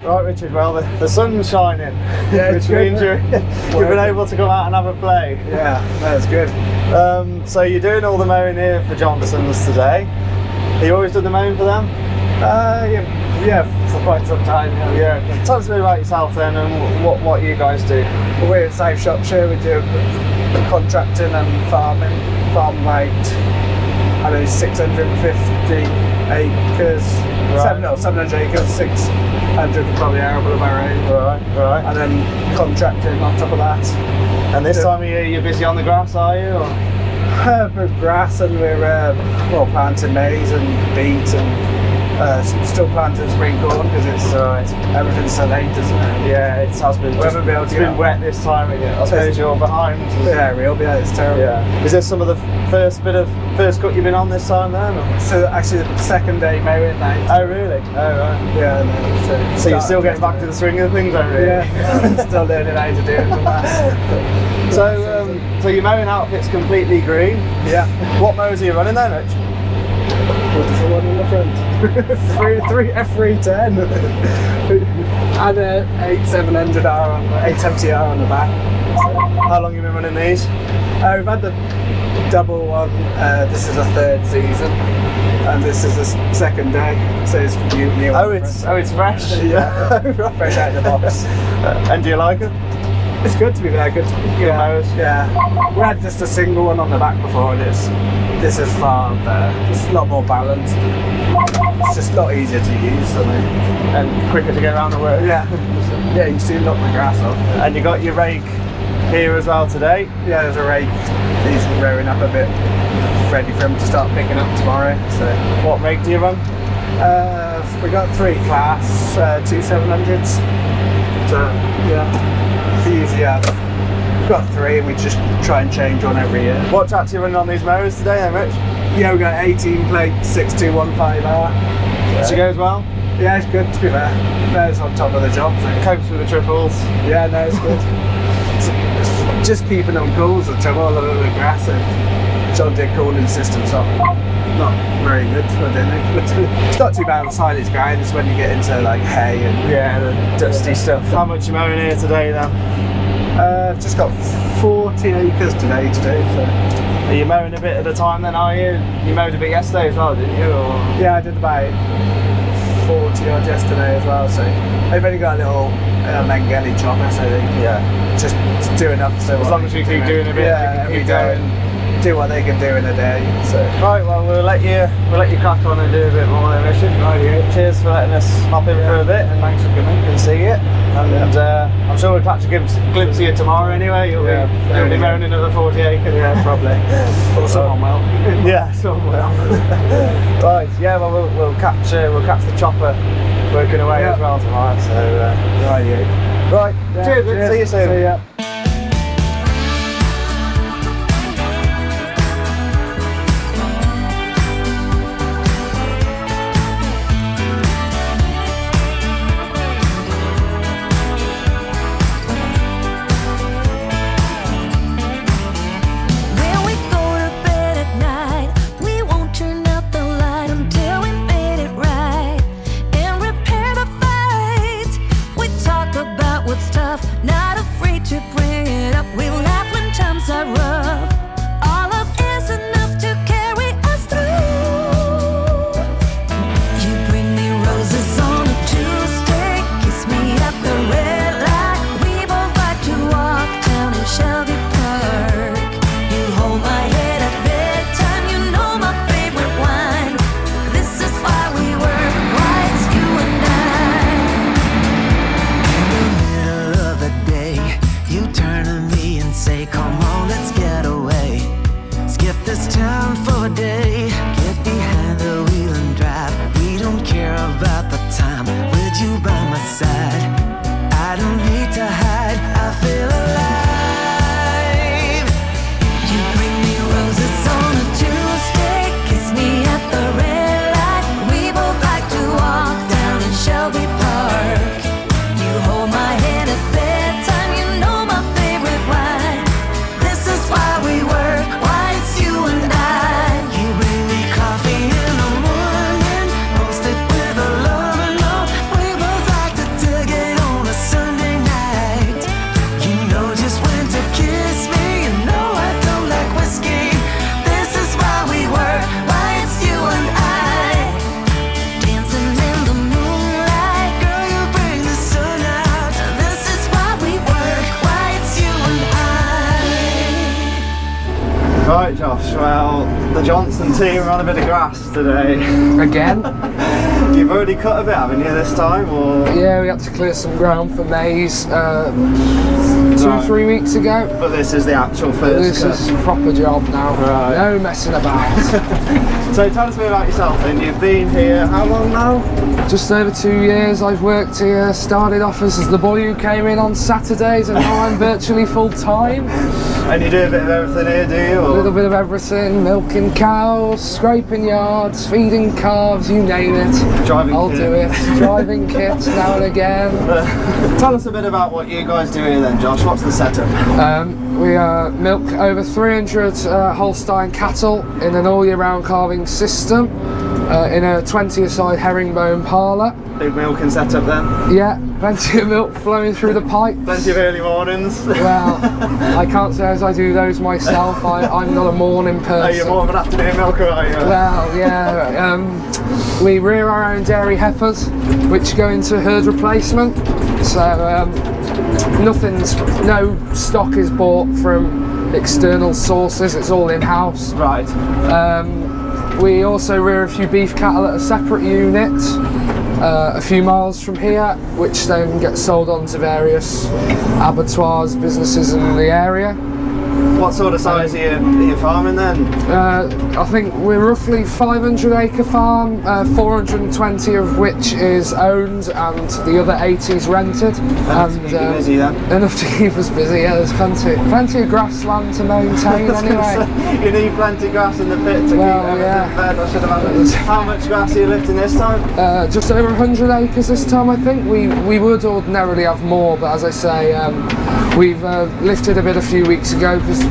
Right, Richard, well, the sun's shining, Yeah, which good, means you've been able to come out and have a play. Yeah, that's good. So you're doing all the mowing here for Johnson's today. Have you always done the mowing for them? Yeah, for quite some time. Yeah. Tell us a bit about yourself then and what you guys do. We're in South Shropshire. We do contracting and farming. Farm like, I don't know, 650 acres. Right. 700 acres, 600 probably arable of our own. Right. And then contracting on top of that. And this time of year you're busy on the grass, are you? Or? We're grass and we're planting maize and beet and still planting spring corn because it's everything's so late, isn't it? Yeah, it has been. It's been wet this time. I suppose you're behind. Yeah, it's terrible. Yeah. Is this some of the first cut you've been on this time then? Or? So actually the second day mowing now. Oh really? Oh right. Yeah. No, so you're still getting back to the swing of things, aren't you? Yeah. Still learning how to do it. So your mowing outfit's completely green. Yeah. What mowers are you running then, Rich? What is the one in the front? three F310 and a 8700R on 870R on the back. How long have you been running these? We've had the double one. This is the third season, and this is the second day. So it's new. It's fresh. Yeah, fresh out of the box. And do you like it? It's good to be there. Good mowers. Yeah. We had just a single one on the back before, and this is far better. It's a lot more balanced. It's just a lot easier to use, and quicker to get around the work. Yeah. Yeah, you can see knock the grass off. And you got your rake here as well today. Yeah, there's a rake. He's rearing up a bit, ready for him to start picking up tomorrow. So, what rake do you run? We got 3 class, 2 700s. So yeah. Usually we've got 3 and we just try and change one every year. What tracks are you running on these mowers today then, Rich? Yeah, we got 18 plate 6215R. She goes well? Yeah, it's good to be fair. No, it's on top of the job. So. Copes with the triples. Yeah, no, it's good. It's just keeping them cool is the trouble. All over the grass and John Deere cooling system's not very good, I don't think. But it's not too bad on silage ground. It's when you get into like hay and the dusty stuff. How much are you mowing here today then? I've just got 40 acres today to do. So. Are you mowing a bit at a time then, are you? You mowed a bit yesterday as well, didn't you? Or? Yeah, I did about 40 odd yesterday as well. So they've only got a little Mengele chopper, so they just do enough. So as long as you keep doing a bit, you can keep going. Do what they can do in a day. So right, well we'll let you crack on and do a bit more then, Richard. Right, cheers for letting us hop in for a bit, and thanks for coming. Good to see you. And I'm sure we'll catch a glimpse of you tomorrow anyway. You'll be mowing another 40 acres. Yeah, probably. Or someone will. Yeah, someone will. Right, yeah, well we'll catch the chopper working away as well tomorrow. So right, cheers. See you soon. See ya. What's tough, not afraid to bring Right, Josh, well, the Johnson team are on a bit of grass today. Again? You've already cut a bit, haven't you, this time? Or? Yeah, we had to clear some ground for maize 2-3 weeks ago. But this is the actual first cut. This is a proper job now. Right. No messing about. So tell us a bit about yourself then. You've been here how long now? Just over 2 years I've worked here. Started off as the boy who came in on Saturdays, and now I'm virtually full time. And you do a bit of everything here, do you? Or? A little bit of everything, milking cows, scraping yards, feeding calves, you name it. Driving I'll kit. do it. Driving kits now and again. Tell us a bit about what you guys do here then, Josh. What's the setup? We milk over 300 Holstein cattle in an all year round calving system in a 20-a-side herringbone parlour. Big milking setup then? Yeah, plenty of milk flowing through the pipes. Plenty of early mornings? Well, I can't say as I do those myself. I'm not a morning person. Are you more of an afternoon milker, are you? Well, yeah. We rear our own dairy heifers, which go into herd replacement. So no stock is bought from external sources. It's all in-house. Right. We also rear a few beef cattle at a separate unit a few miles from here, which then gets sold on to various abattoirs, businesses in the area. What sort of size are you farming then? I think we're roughly 500 acre farm, 420 of which is owned and the other 80 is rented. Enough to keep you busy then? Enough to keep us busy, yeah, there's plenty of grassland to maintain anyway. You need plenty of grass in the pit to keep everything fed, I should imagine. How much grass are you lifting this time? Just over 100 acres this time I think. We would ordinarily have more, but as I say, we've lifted a bit a few weeks ago because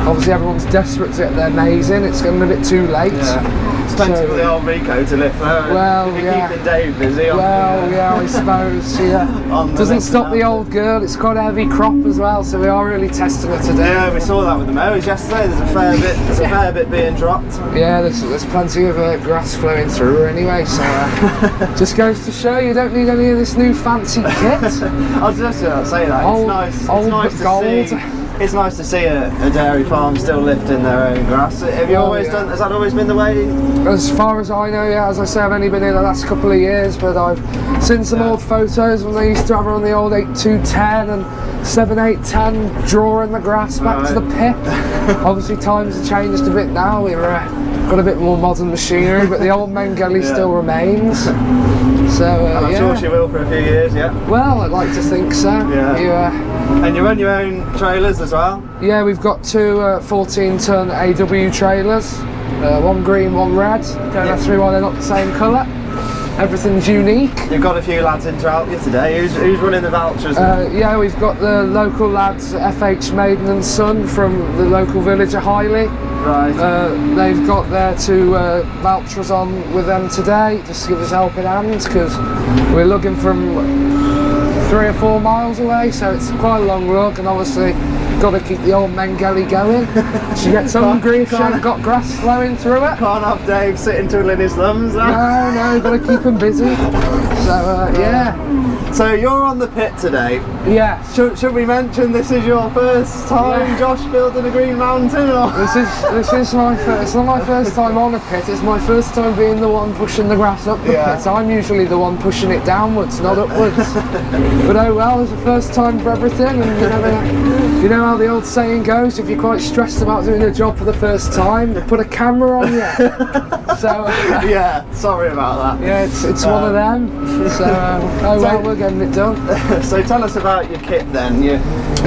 obviously everyone's desperate to get their maize in. It's getting a bit too late. Yeah. It's plenty for the old Reco to lift there. Well, if you're keeping Dave busy. I suppose. Yeah. Doesn't stop the old girl. It's quite a heavy crop as well, so we are really testing her today. Yeah, we saw that with the mowers yesterday. There's a fair bit being dropped. Yeah, there's plenty of grass flowing through her anyway. So just goes to show you don't need any of this new fancy kit. I was just going to say that. It's nice to see a dairy farm still lifting their own grass. Have you always done? Has that always been the way? As far as I know, yeah. As I say, I've only been here the last couple of years, but I've seen some old photos when they used to have her on the old 8210 and 7810 drawing the grass back to the pit. Obviously, times have changed a bit now. We've got a bit more modern machinery, but the old Mengele still remains. So I'm sure she will for a few years, yeah. Well, I'd like to think so. Yeah. And you run your own trailers as well? Yeah, we've got two 14-ton AW trailers, one green, one red. Don't ask me why they're not the same colour. Everything's unique. You've got a few lads in to help you today. Who's running the vouchers? Yeah, we've got the local lads, FH Maiden and Son from the local village of Highley. Right. They've got their two vouchers on with them today, just to give us a helping hand, because we're looking from 3 or 4 miles away, so it's quite a long lug, and obviously got to keep the old Mengele going. She gets hungry if she ain't got grass flowing through it. Can't have Dave sitting twiddling his thumbs. No, got to keep him busy. So yeah. So you're on the pit today. Yeah. Should we mention this is your first time, Josh, building a Green Mountain? Or? This is my first. It's not my first time on a pit. It's my first time being the one pushing the grass up the pit. I'm usually the one pushing it downwards, not upwards. But oh well, it's the first time for everything, and you know how the old saying goes: if you're quite stressed about doing a job for the first time, put a camera on you. So yeah, sorry about that. Yeah, it's one of them. So oh well, we're getting it done. So tell us about your kit then. You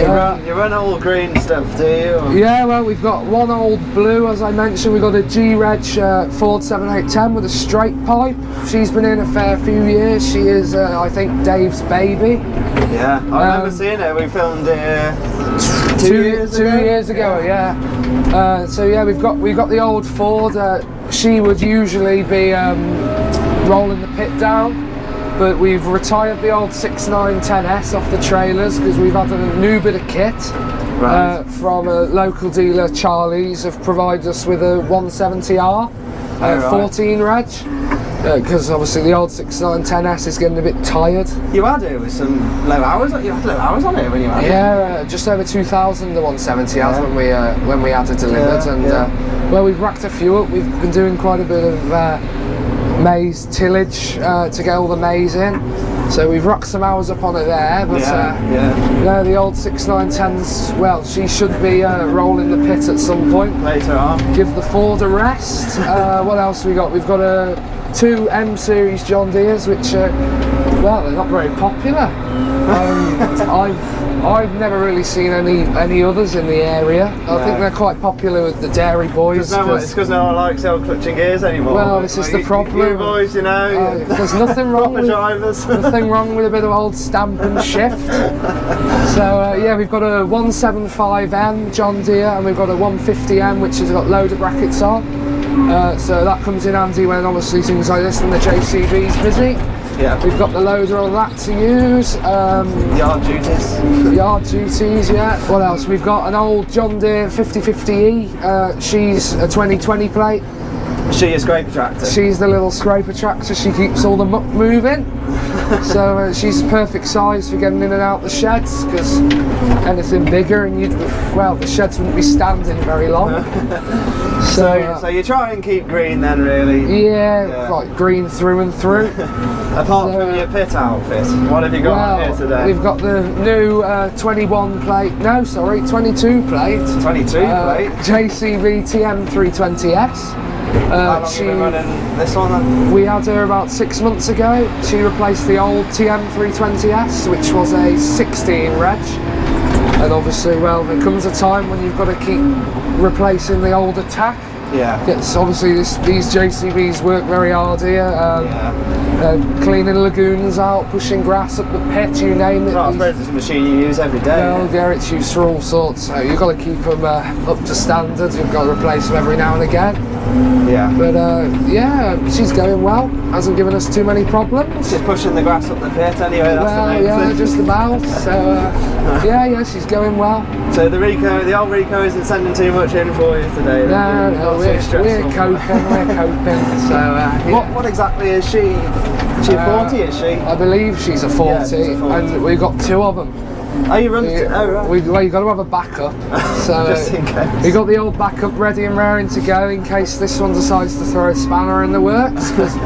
run all green stuff, do you? Or? Yeah, well, we've got one old blue, as I mentioned. We've got a G-Reg Ford 7810 with a straight pipe. She's been in a fair few years. She is, I think, Dave's baby. Yeah, I remember seeing her. We filmed it 2 years ago. Yeah. So yeah, we've got the old Ford. She would usually be rolling the pit down, but we've retired the old 6910S off the trailers because we've had a new bit of kit from a local dealer. Charlie's have provided us with a 170R 14 reg. because obviously the old 6910S is getting a bit tired. You had it with some low hours. You had low hours on it when you had it. Yeah, just over 2,000 the 170 has when we had it delivered, well, we've racked a few up. We've been doing quite a bit of maize tillage to get all the maize in. So we've racked some hours up on it there, but no, the old 6910s, well, she should be rolling the pit at some point. Later on. Give the Ford a rest. What else we got? We've got two M series John Deeres, which well, they're not very popular. I've never really seen any others in the area. I think they're quite popular with the dairy boys. It's because no one likes old clutching gears anymore. Well, this is the problem. You boys, you know. There's nothing wrong with drivers. nothing wrong with a bit of old stamp and shift. So yeah, we've got a 175M John Deere, and we've got a 150M, which has got loader brackets on. So that comes in handy when obviously things like this and the JCB's busy. Yeah. We've got the loader on that to use. Yard duties. Yard duties, yeah. What else? We've got an old John Deere 5050E. She's a 2020 plate. She a scraper tractor? She's the little scraper tractor. She keeps all the muck moving. So she's perfect size for getting in and out the sheds, because anything bigger and the sheds wouldn't be standing very long. So you try and keep green then, really? Yeah, like green through and through. Apart from your pit outfit, what have you got on here today? We've got the new 21 plate, no sorry, 22 plate. 22 plate? JCB TM320S. How long have you been running this one then? We had her about 6 months ago. She replaced the old TM320S, which was a 16 reg. And obviously, well, there comes a time when you've got to keep replacing the older tack. Yeah. It's obviously these JCBs work very hard here. Cleaning lagoons out, pushing grass up the pit, you name it. Well, I suppose it's a machine you use every day. Well, yeah, it's used for all sorts. So you've got to keep them up to standard. You've got to replace them every now and again. Yeah. But yeah, she's going well. Hasn't given us too many problems. She's pushing the grass up the pit anyway. That's the main thing. Just about. So yeah, she's going well. So the old Reco isn't sending too much in for you today. No, we're coping. So what exactly is she? Is she a 40? Is she? I believe she's a 40, yeah, she's a 40. And we've got two of them. Oh, you run? Right. Well, you've got to have a backup. So just in case. We got the old backup ready and raring to go in case this one decides to throw a spanner in the works. Because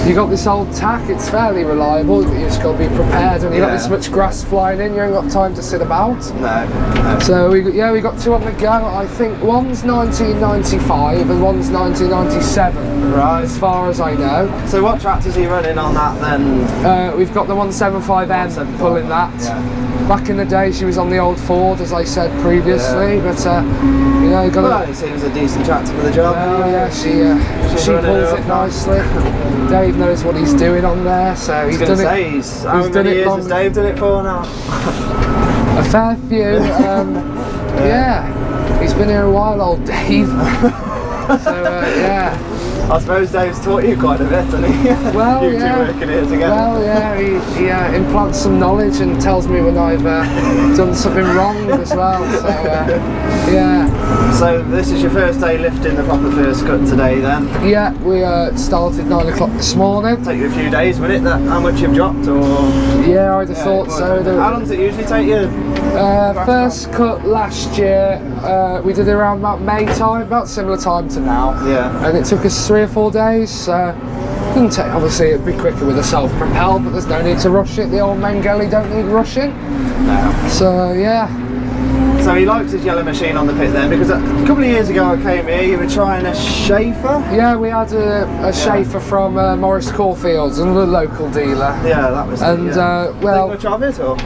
you got this old tack, it's fairly reliable. You just got to be prepared. And you got this much grass flying in, you ain't got time to sit about. No. So we got two on the go. I think one's 1995 and one's 1997. Right. As far as I know. So what tractors are you running on that then? We've got the 175M pulling that. Yeah. Back in the day, she was on the old Ford, as I said previously, but you know, you got. Well, it seems a decent tractor for the job. Well, yeah, she pulls it nicely. Dave knows what he's doing on there, so he's done it. How many years has Dave done it for now? A fair few. Yeah, he's been here a while, old Dave. So yeah. I suppose Dave's taught you quite a bit, hasn't he? Well, you two working here together. Well, yeah, he implants some knowledge and tells me when I've done something wrong as well. So, yeah. So this is your first day lifting the proper first cut today, then? Yeah, we started 9 o'clock this morning. Take you a few days, would it? How much you've dropped, or? Yeah, I'd have thought so. How long does it usually take you? First cut last year, we did it around about May time, about similar time to now. Yeah. And it took us 3 or 4 days. Didn't take, obviously it'd be quicker with a self-propelled, but there's no need to rush it. The old Mengele don't need rushing. No. So yeah. So he likes his yellow machine on the pit then, because a couple of years ago I came here, you were trying a Schaefer? Yeah, we had a Schaefer from Morris Caulfield's, another local dealer. Yeah, that was and, it. well, think much of it, or?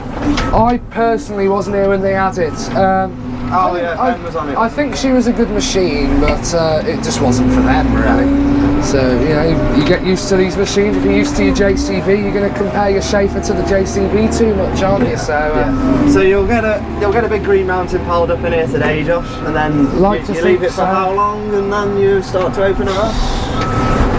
I personally wasn't here when they had it. Ben was on it. I think she was a good machine, but it just wasn't for them, really. So, you know, you get used to these machines. If you're used to your JCB, you're going to compare your Schaefer to the JCB too much, aren't you? So, so you'll get a big green mountain piled up in here today, Josh, and then you leave it for how long, and then you start to open it up?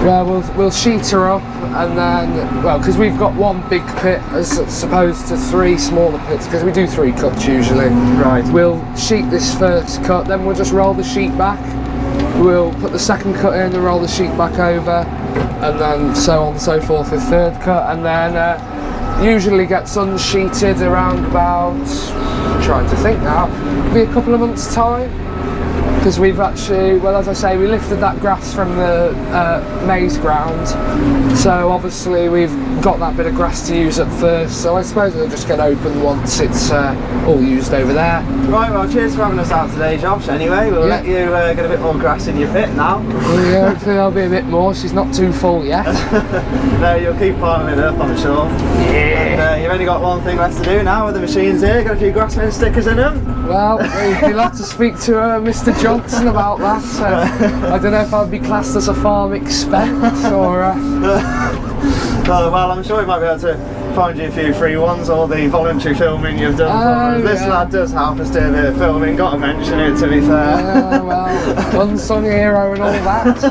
Well, we'll sheet her up, and then, well, because we've got one big pit as opposed to 3 smaller pits, because we do 3 cuts usually. Right. We'll sheet this first cut, then we'll just roll the sheet back. We'll put the second cut in and roll the sheet back over. and then so on and so forth with third cut, and then usually gets unsheeted around about, I'm trying to think now, be a couple of months' time. Because we've actually, well, as I say, we lifted that grass from the maize ground, so obviously we've got that bit of grass to use at first, so I suppose it'll just get opened once it's all used over there. Right, well, cheers for having us out today, Josh. Anyway, we'll let you get a bit more grass in your pit now. Yeah, hopefully there'll be a bit more. She's not too full yet. No, you'll keep piling it up, I'm sure. Yeah. And you've only got one thing left to do now with the machines here. Got a few GRASSMEN stickers in them. Well, you'll have to speak to Mr. Johnson about that. I don't know if I'd be classed as a farm expense or... well, I'm sure we might be able to find you a few free ones, all the voluntary filming you've done for us. This lad does help us do a bit of filming, got to mention it, to be fair. Yeah, well, unsung hero and all that.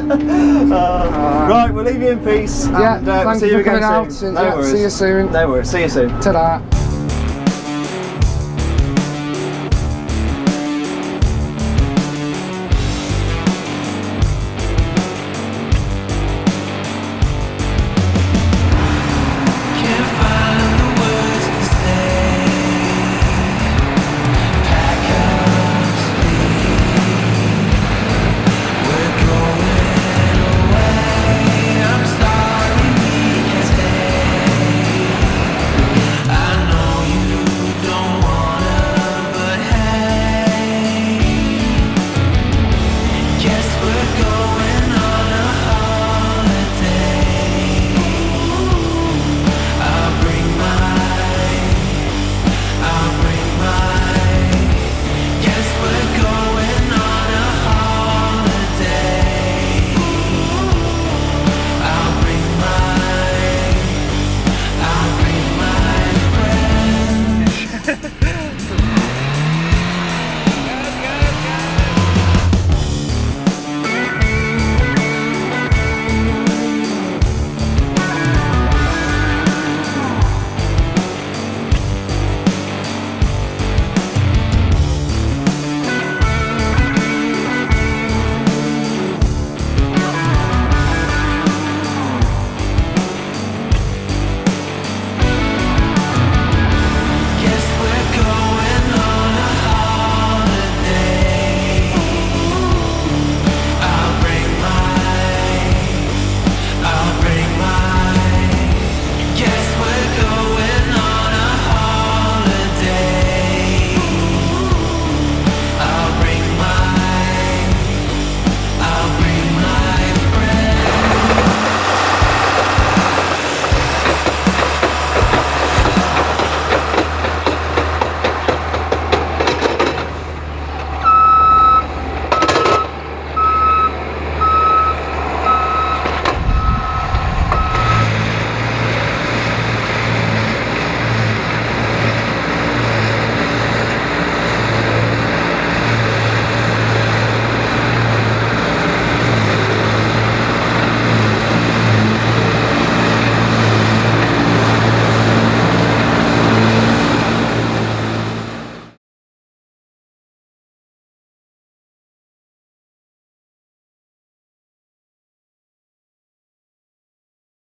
Right, we'll leave you in peace, and thank we'll see you you for again coming soon. out. No worries. See you soon. No worries, see you soon. Ta-da.